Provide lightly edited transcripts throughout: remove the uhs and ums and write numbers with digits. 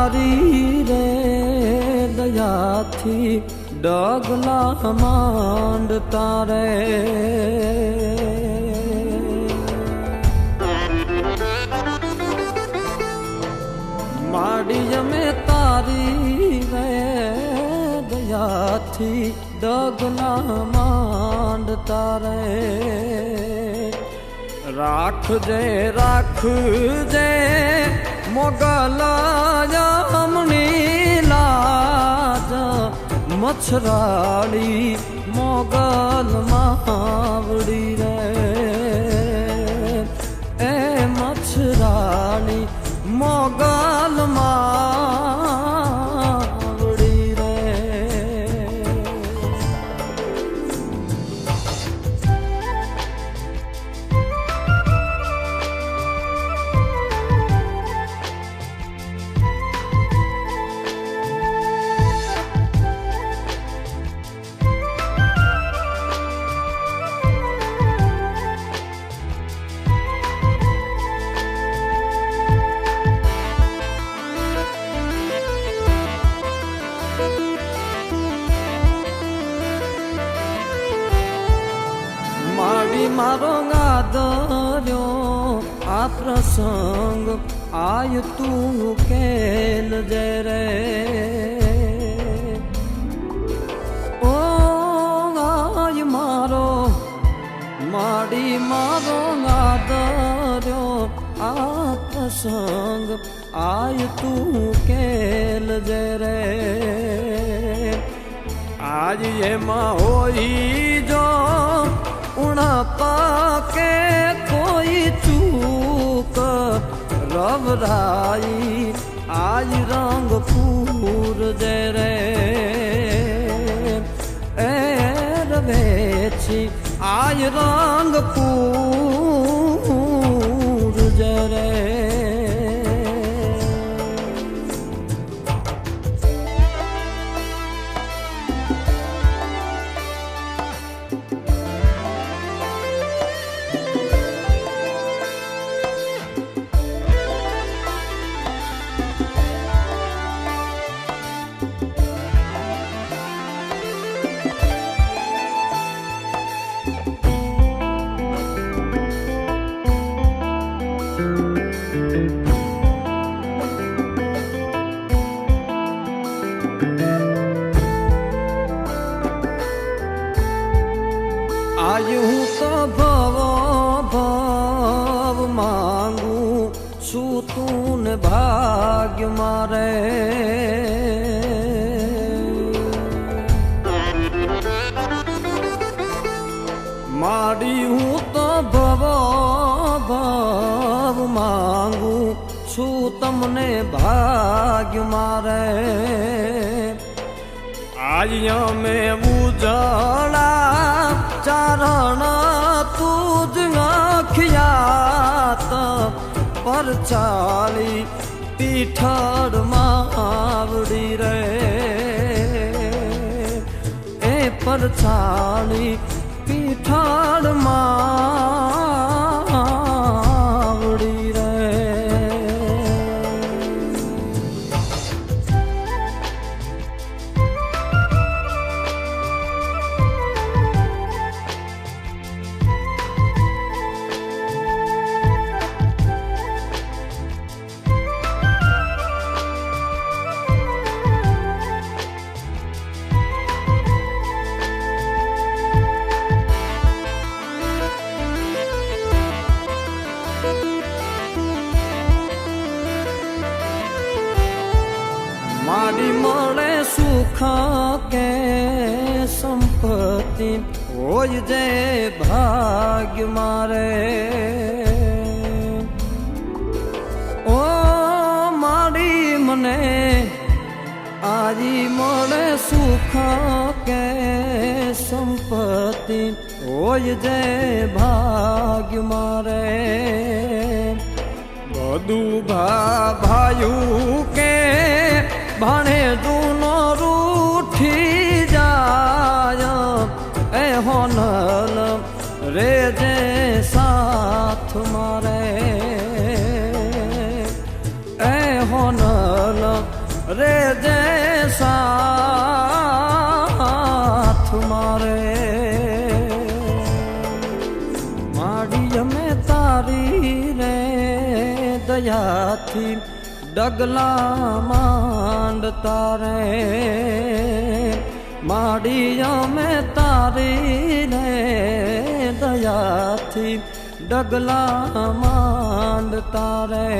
તારી રે દયાથી ડગલા માંડતા રે માડી અમે તારી રે દયાથી ડગલા માંડતા રે રાખજે રાખજે મોગલ યમની લાજ મચ્છરાળી મોગલ માવડી રે એ મચ્છરાળી મોગલ માવડી રે માડી મારો ગાદર્યો આ પ્રસંગ આય તું કેલ જે રે ઓ આય મારો માડી મારો ગાદર્યો આ પ્રસંગ આય તું કેલ જે રે આજ એમાં હોઈ જો પાકે કોઈ ચૂક રવરાઈ આજ રંગ પૂર જે રે એ રવેછી આજ રંગ પૂર જે રે આજ હું તો ભવ માંગુ છું તું ને ભાગ્ય મારે માડી હું તો ભવ માંગુ છું તમને ભાગ્ય મારે આજ અમે ઉજળા ચારણ તુજ અખિયાત પર ચાલી પીઠળ માવડી રે એ પર ચાલી પીઠળ માવડી રે માડી મળે સુખ કે સંપત્તિ હોય જે ભાગ્ય મારે ઓ માડી મને આજી મળે સુખ કે સંપત્તિ હોય જે ભાગ્ય મારે બધું ભાયું કે ભાણે દૂનો રૂઠી જાય એ હોનલ રે જે સાથ મારે એ હોનલ रे जैसा हाथ मारे माड़ी में तारी रे दया थी डगला मांडता रे माड़िया में तारी रे दया थी डगला मांडता रे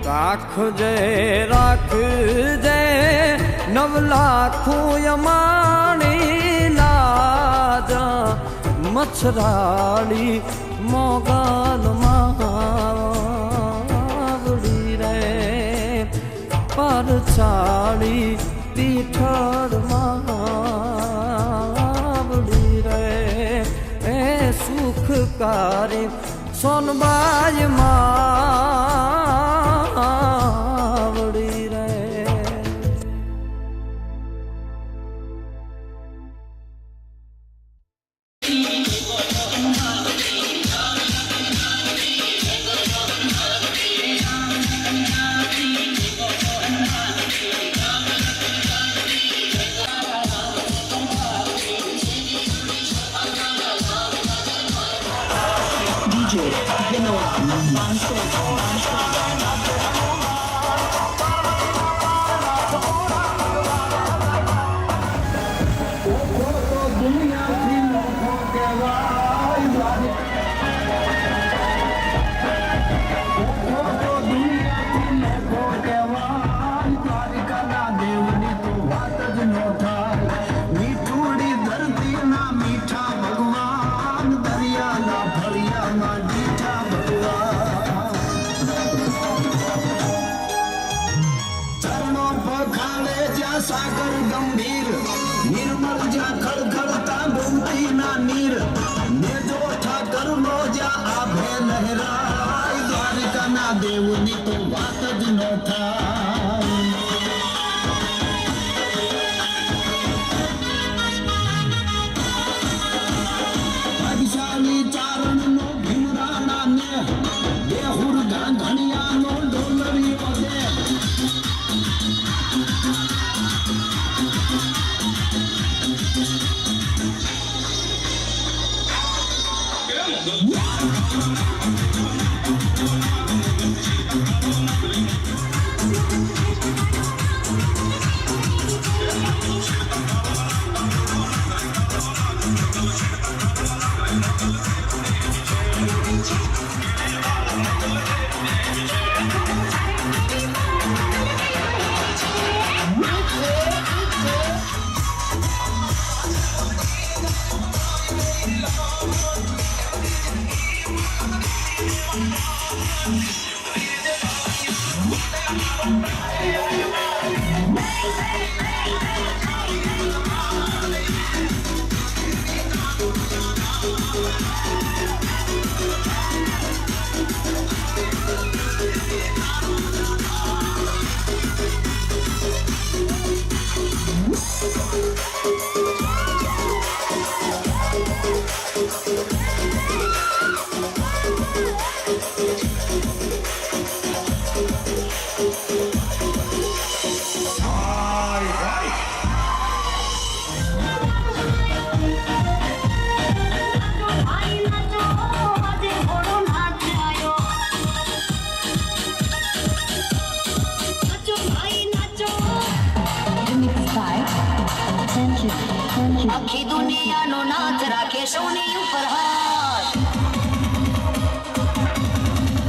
राख जे 9 लाखों यमाणी लाज मछराड़ी मोगाल मावड़ी रे पर छाड़ी पीठर मावड़ी रे ए सुखकारी सोनबाई मावड़ी रे DJ Vinod on stage. सागर गंभीर निर्मल जा खड़खड़ता डूबती ना नीर ने जो ठाकर लो जा आभे लहराई द्वारिका ना देवनी तो बात ज न था भाग्यशाली चारण नो भीमराना ने देहुर धनिया नो डोलरियो दे આખી દુનિયાનો નાથ રાખે સૌની ઉપર હાથ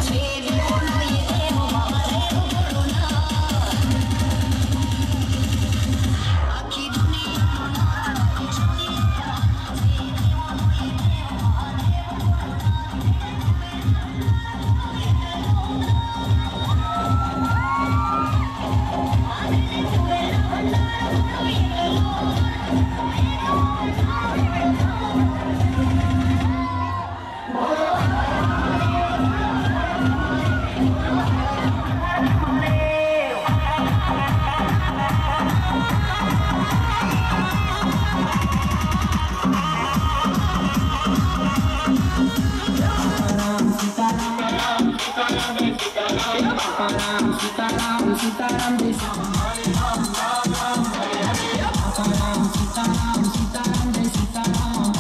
છે બોલો એ મારે બોલો ના આખી દુનિયાનો નાથ રાખે સૌની ઉપર હાથ સીતારામ સીતારામ જય સીતારામ સીતારામ સીતારામ જય સીતારામ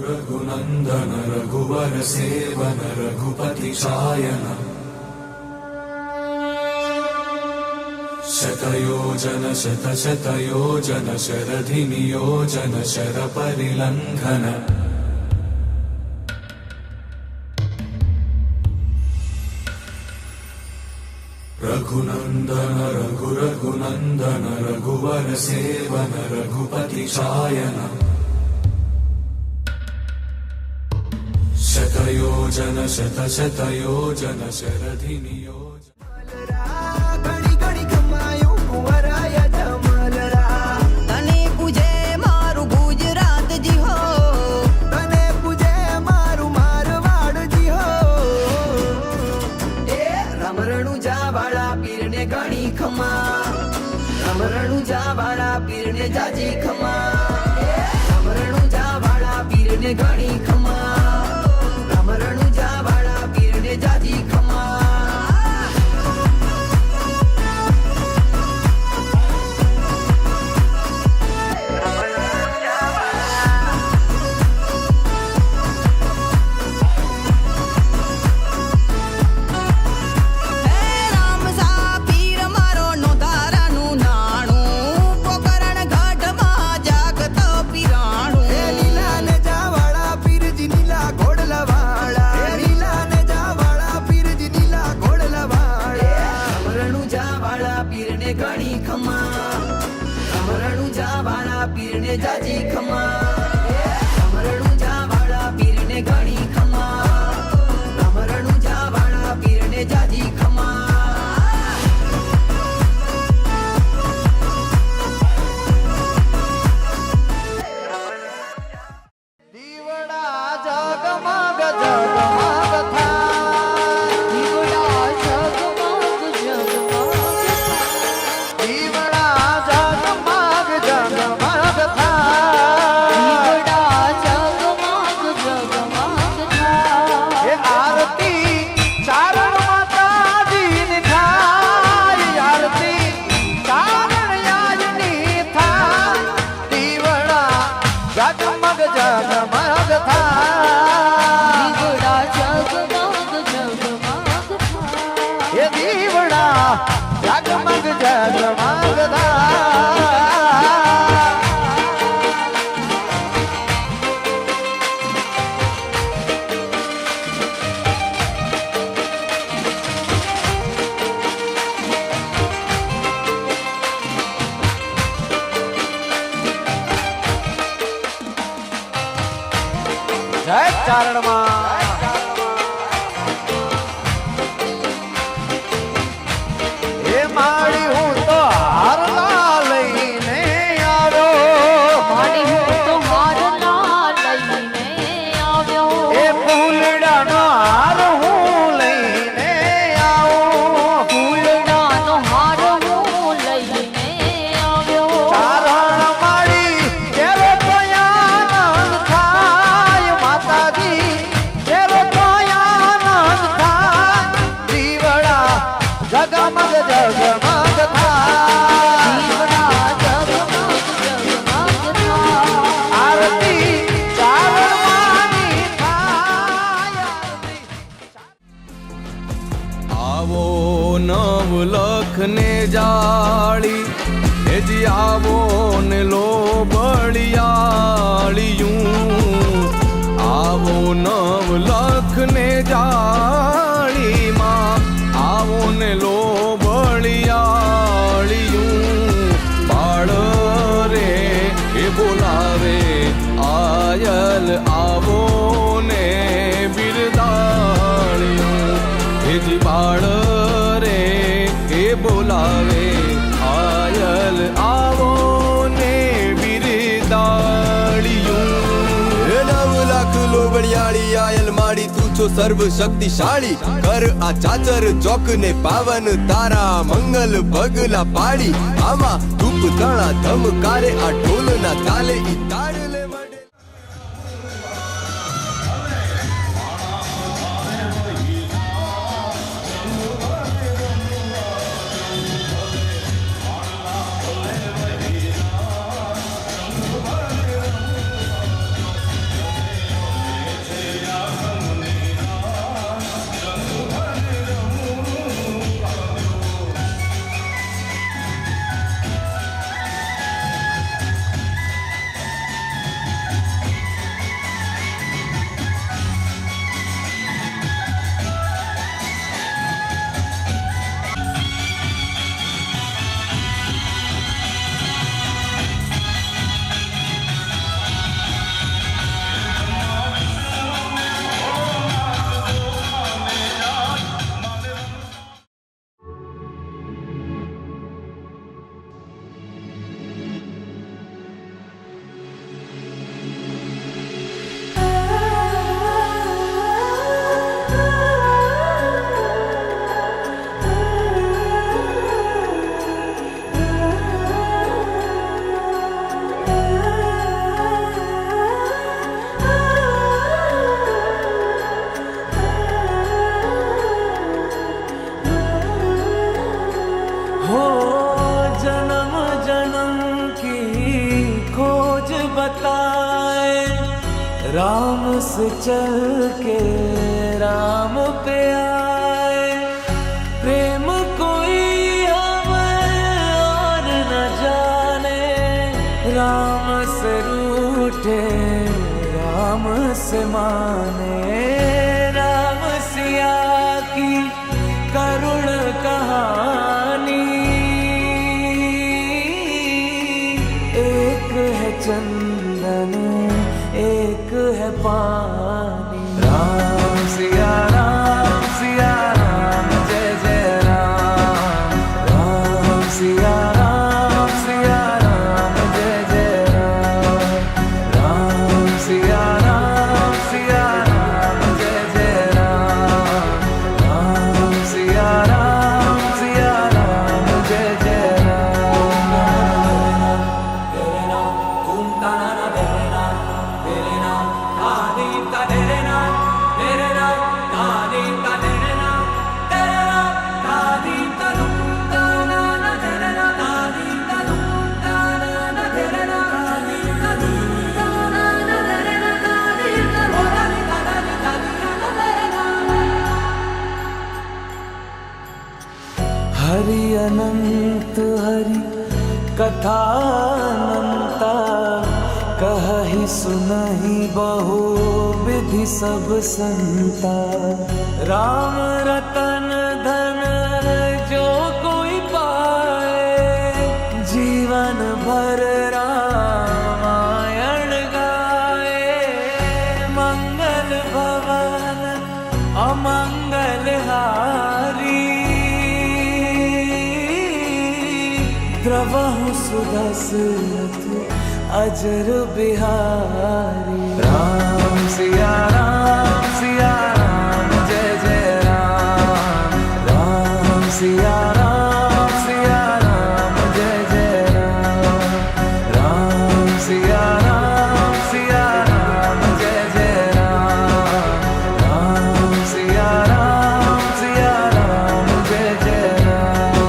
रघुनन्दन रघुवर सेवन रघुपति चायन शतयोजन शतशतयोजन शरधि नियोजन शर परिलङ्घन रघुनन्दन रघुनन्दन रघुवर सेवन रघुपति चायन शतयोजन शतशतयोजन शरधि नियोजन ઘડી ઘડી ખમાયું કુંવરાય જમલરા તને પૂજે મારું ગુજરાતજી હો તને પૂજે મારું મારવાડજી હો એ રમરણું જાવાળા પીરને ઘણી ખમા રમરણું જાવાળા પીરને જાજી ખમા રમરણું જાવાળા પીરને ઘણી ખમા રમરણું જાવાળા પીરને જાજી ખમા હે રામસા પીર મારો નોધારાનું નાણું પોકરણ ઘાટમાં જાગતો પીરાણું એ લીલા ને જાવાળા પીરજી નીલા ઘોડલાવાળા એ લીલા ને જાવાળા પીરજી નીલા ઘોડલાવાળા અમરણું જાવાળા પીરને ઘણી ખમા અમરણું જાવાળા પીરને જાજી ખમા અમરણું જાવાળા પીરને ઘણી ખમા અમરણું જાવાળા પીરને જાજી ખમા દીવડા જગમગ જગમગ થાય દીવડા જગમગ જગમગ દીવડા જગમગ જગમગ થાય દીવડા જગમગ જગમગ થાય એ આરતી ચારણ માતાજીની થાય આરતી ચારણ યાજની થાય દીવડા જગમગ જગમગ થાય દીવડા જગમગ જગમગ થાય એ દીવડા જગમગ જગમગ થાય જય ચારણમાં એ માડી હું તો હારલા લઈને આવ્યો માડી હું તો હારના લઈને આવ્યો એ ફૂલડાનો હાર હું લઈને આવું ફૂલડાનો હાર હું લઈને આવ્યો ચારણ માડી કેરો તો આનંદ થાય માતાજી કે આવો ને લો બળિયાળિયું, આવો નવ લખ ને જાળીમાં, આવો ને લો બળિયાળિયું, બાળ રે એ બોલાવે આયલ આવો ને બિરદાળિયું, હેજી બાળ રે એ બોલાવે આયલ આવો ને બિરદાળિયું. 9 લાખ લોબડિયાળી આયલ માડી તું છો સર્વ શક્તિશાળી, કર આ ચાચર ચોક ને પાવન તારા મંગલ પગલા પાડી, આમાં ધૂપ તણા ધમકારે આ ઢોલ ના તાલે ઈ તાળલે વડે. हो जन्म जन्म की खोज बताए, राम से चल के राम पे आए, प्रेम कोई हमें और न जाने, राम से रूठे राम से माने, राम सिया की करुण कहानी, एक है चंदन एक है पानी, राम सिया राम जय जय राम, राम सिया राम जय जय राम, राम सिया राम जय जय राम, राम सिया राम जय जय राम. तेरे नाम ओम ताना तेरे नाम आदि तेरे नाम तेरे नाम आदि तेरे नाम तेरे नाम आदि तनु ताना तेरे नाम आदि तनु ताना तेरे नाम आदि तनु ताना तेरे नाम आदि तनु तेरे नाम. हरि अनंत हरि कथा अनंता, कहहि सुनहि बहु विधि सब संता, राम रतन धन जो कोई पाए, जीवन भर रामायण गाए, मंगल भवन अमंगल हारी, द्रवहु सुदशरथ अजर बिहारी, राम सिया राम जय जय राम, राम सिया राम जय जय राम, राम सिया राम जय जय राम, राम सिया राम जय जय राम.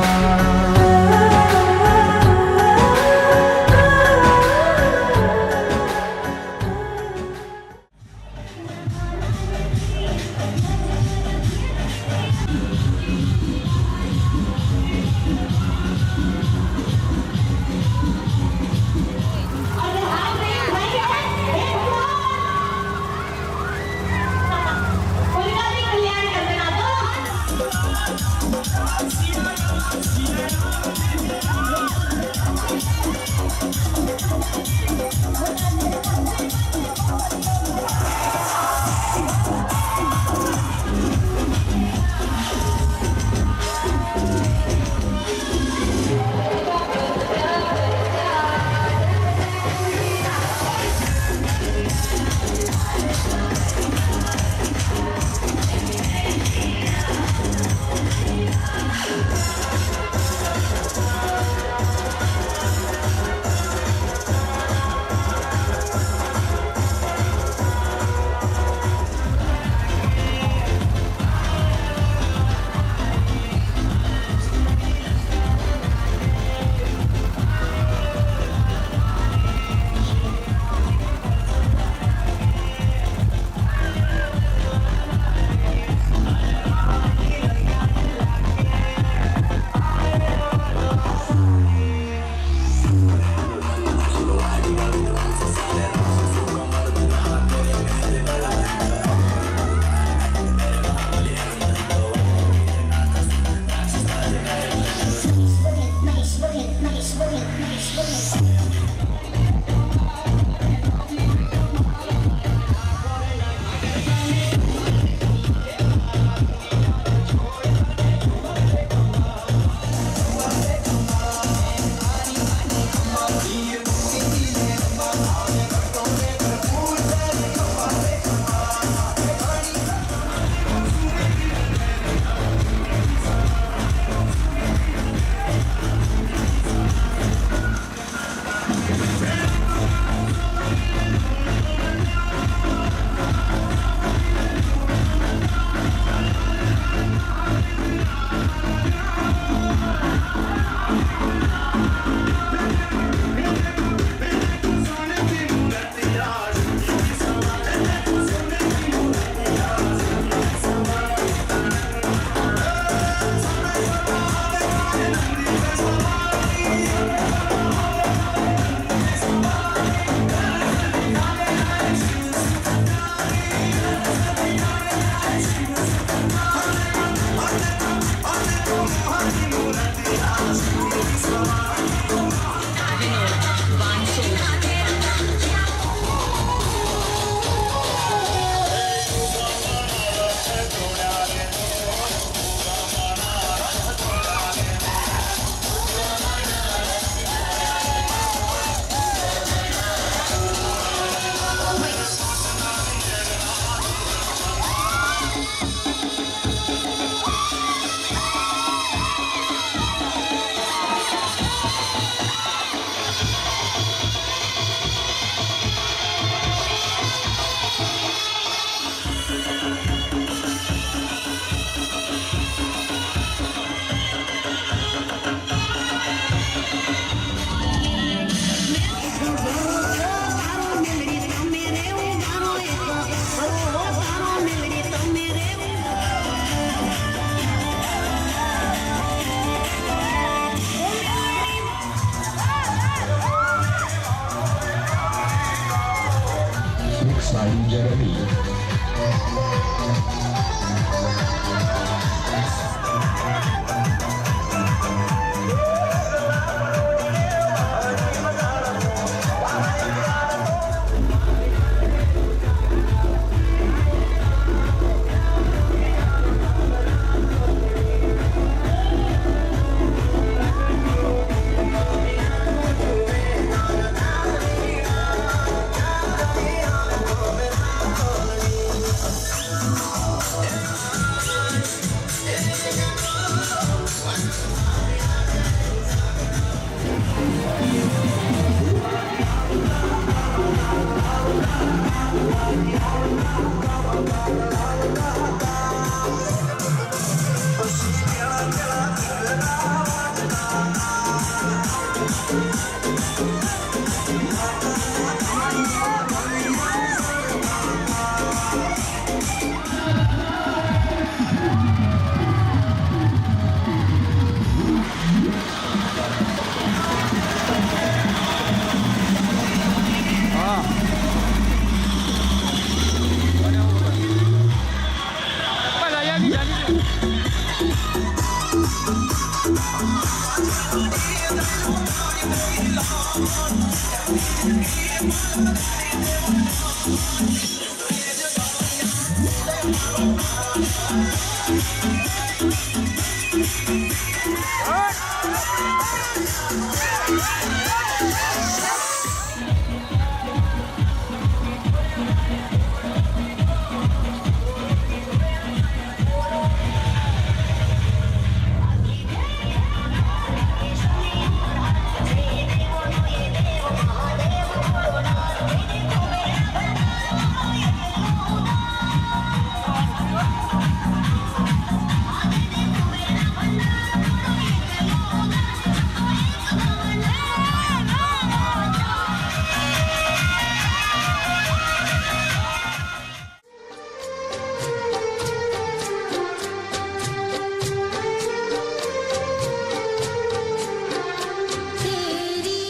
तेरी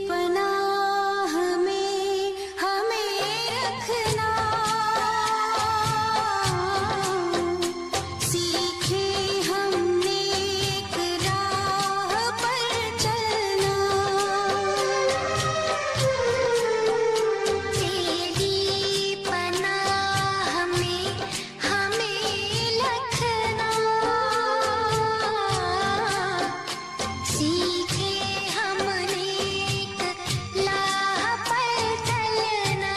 पनाह में हमें रखना, सीखे हमने एक राह पर चलना। तेरी पनाह में हमें रखना, सीखे हमने एक राह पर चलना।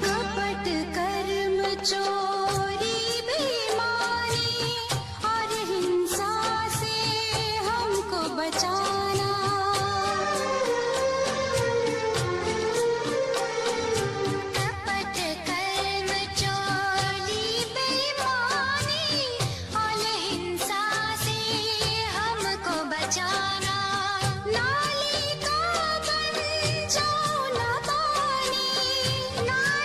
कपट कर्म चोरी बेईमानी और हिंसा से हमको बचाना। कपट कर्म चोरी बेईमानी और हिंसा से हमको बचाना। नाली का बन जाओ ना पानी, नाली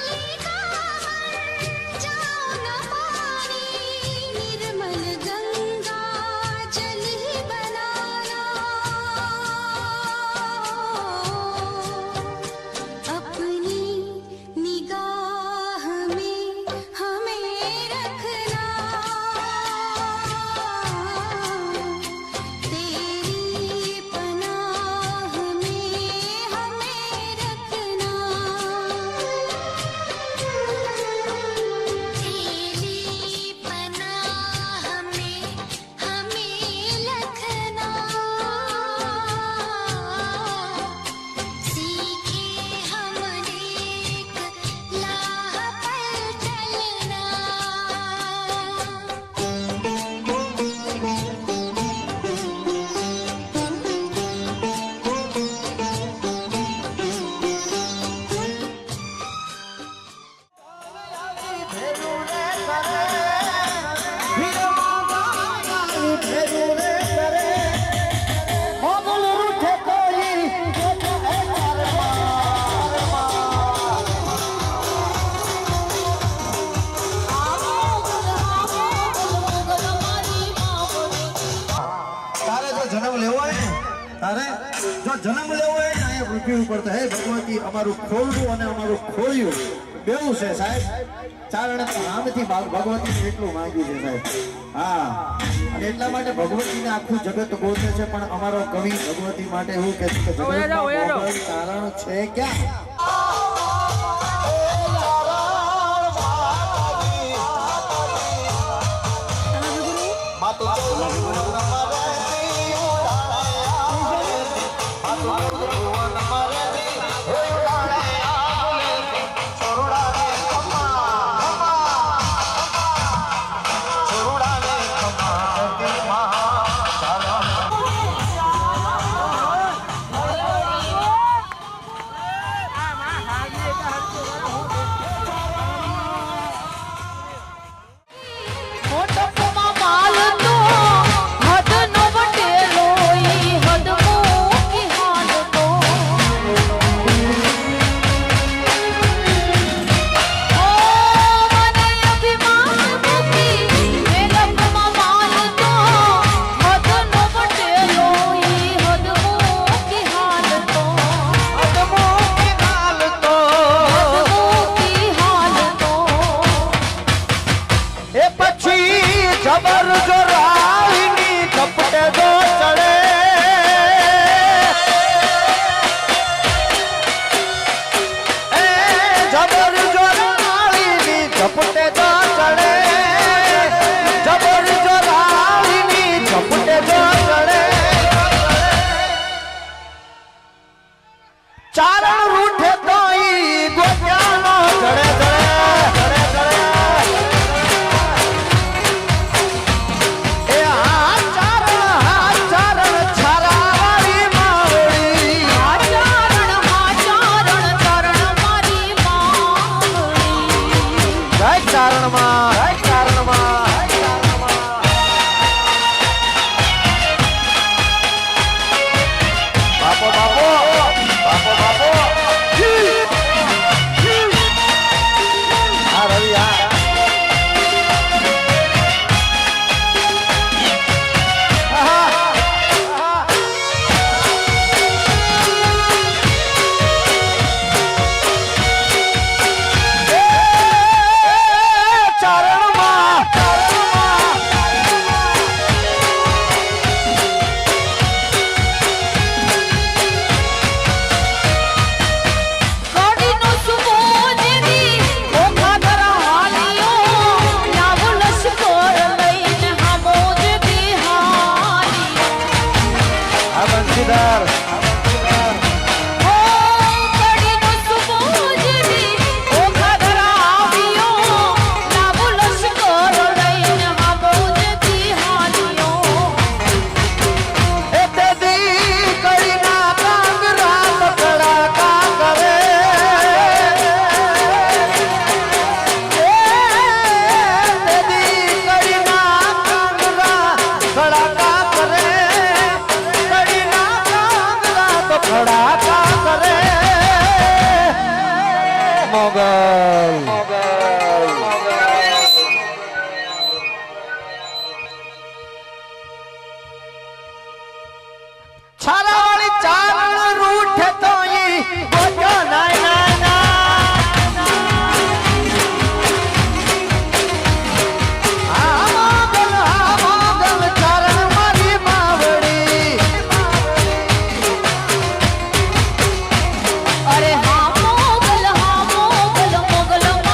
પૂછવી પડે હે ભગવતી અમારું ખોરડું અને અમારું ખોળિયું બેવું છે સાહેબ. ચારણ નામથી ભગવતીને એટલું માંગ્યું છે સાહેબ. હા અને એટલા માટે ભગવતીને આખું જગત ગોતે છે, પણ અમારો કવિ ભગવતી માટે એવું કહે છે કે જગતમાં મોગલ ચારણ છે ક્યાં? અરે હા મોગલ મોગલ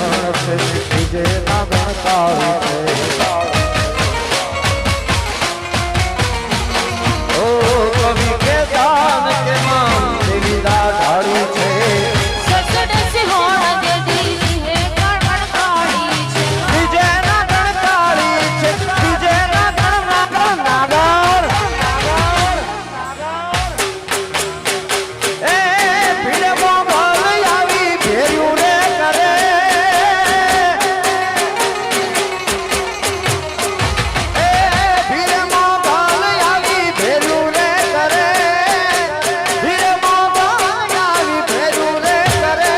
સિંહણ છે વિજય ના ગણકારી છે ઓ કવિ કે દાન કે માં દેવી દા ઢાળી છે સસડ સિંહોણ દેદી હે ગણકાળી છે વિજય ના ગણકારી છે વિજય ના ગણનાગર એ ભીડે મોગલ આવી ભેર્યું રે કરે એ ભીડે મોગલ આવી ભેર્યું રે કરે ભીડે મોગલ આવી ભેર્યું રે કરે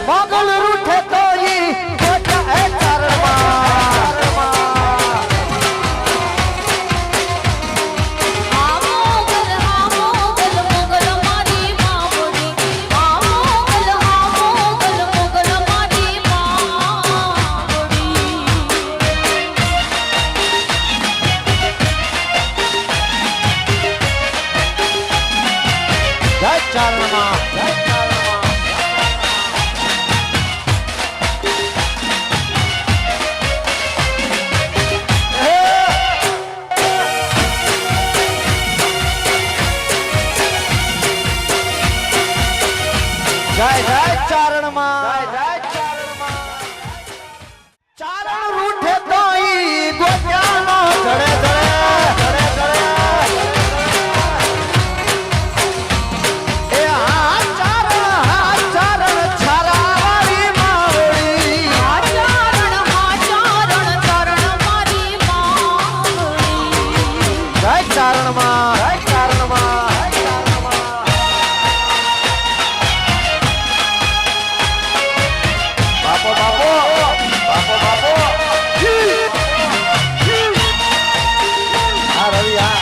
મોગલ રૂઠે તો ઈ ગોટા એ ચારણમાં આ મોગલ મોગલ મારી માવડી આ મોગલ મોગલ મારી માવડી જય ચારણમાં જય ચારણમાં જય જય ચારણમાં જય ચારણમાં ચારણ રૂઠે તો ઈ ગોત્યાનો ધડે ધડે ધડે ધડે એ આ ચારણ છારાવાળી માવડી આ ચારણ મારી માવડી જય ચારણમાં જય ચારણમાં બાપો બાપો બાપો બાપો હા રવિ હા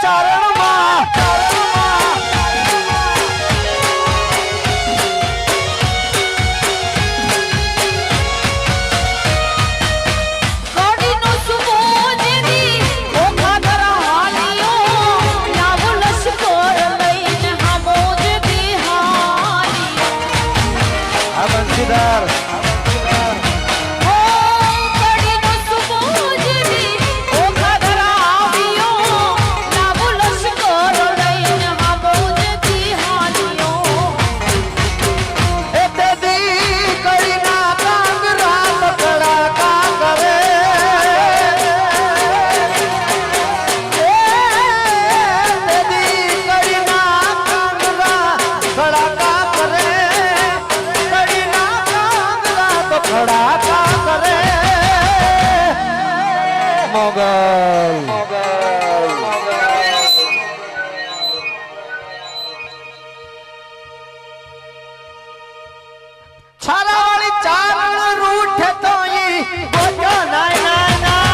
ચારણમાં કોડીનો સુમો દેદી ઓખા ધરાલિયો લાવો લશ્કર લઈને હામો દેદી હાલિયો આ બંસીદાર ઓ કોડીનો સુમો દેદી ઓખા ધરાલિયો લાવો લશ્કર લઈને હામો દેદી હાલિયો એ તે દી કડીના કાંગરા પકડાકા કરે એ તે દી કડીના કાંગરા પકડાકા કરે કડીના કાંગરા પકડાકા કરે મોગલ છારાવાળી ચારણ રૂઠે તો ઈ ગોટ્યો નાય નાય નાય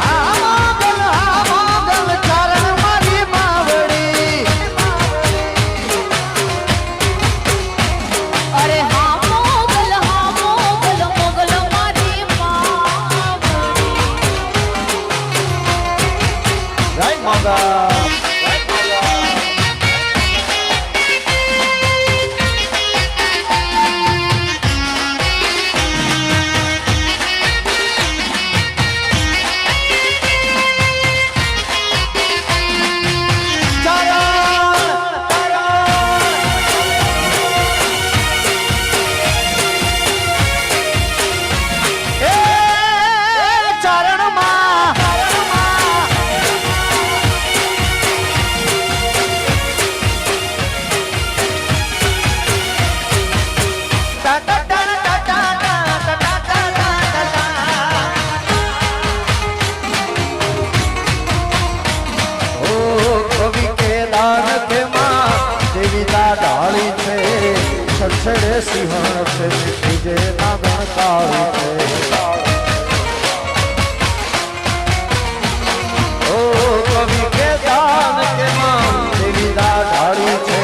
આ મોગલ ચારણ મારી માવડી અરે હા મોગલ મારી માવડી જય મોગલ ઢાળી છે છડછડે સિંહણ છે વિજય ના ગણકારી છે ઓ કવિ કે દાન કે માં દેવી દા ઢાળી છે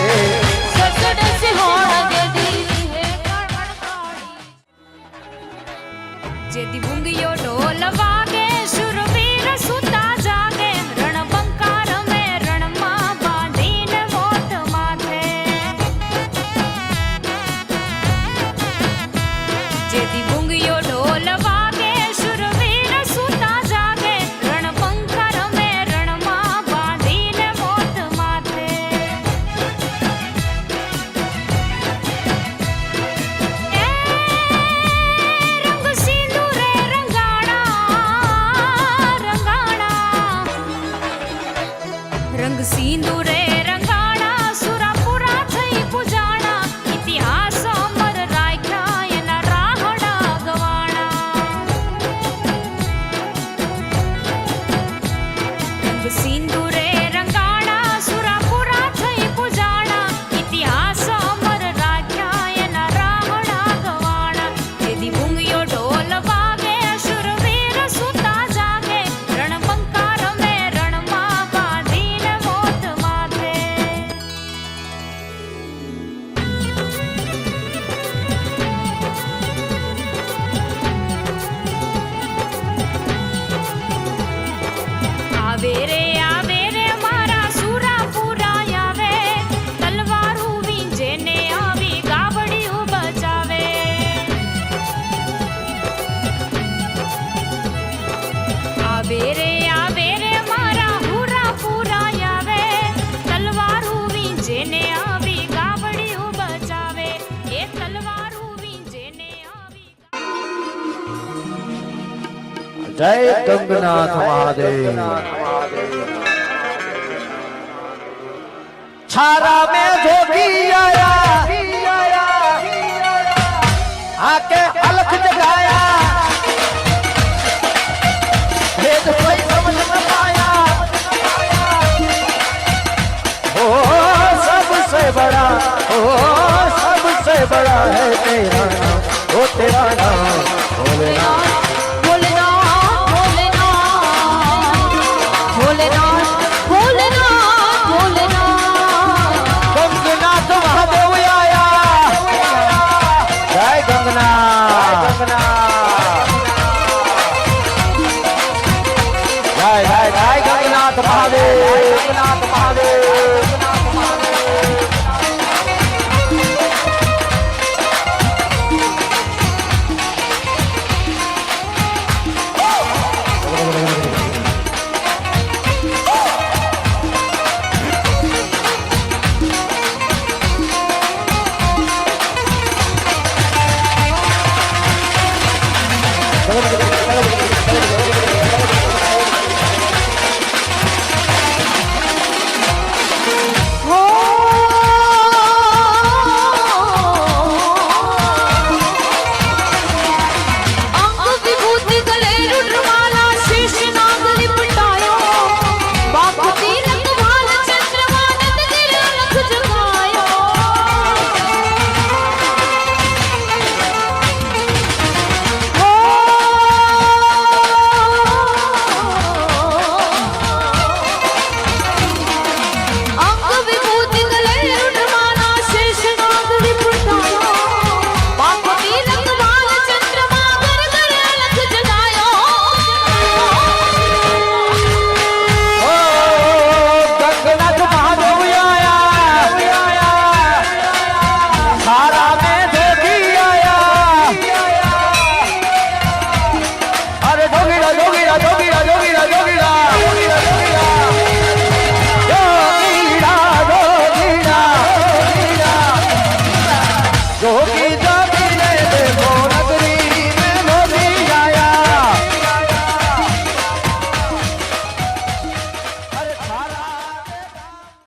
जय गंगनाथ महादेव। छारा में जोगी आया आके अलख जगाया, भेद कोई समझ न पाया। ओ सबसे बड़ा, ओ सबसे बड़ा है तेरा नाम, ओ तेरा नाम भोलेनाथ।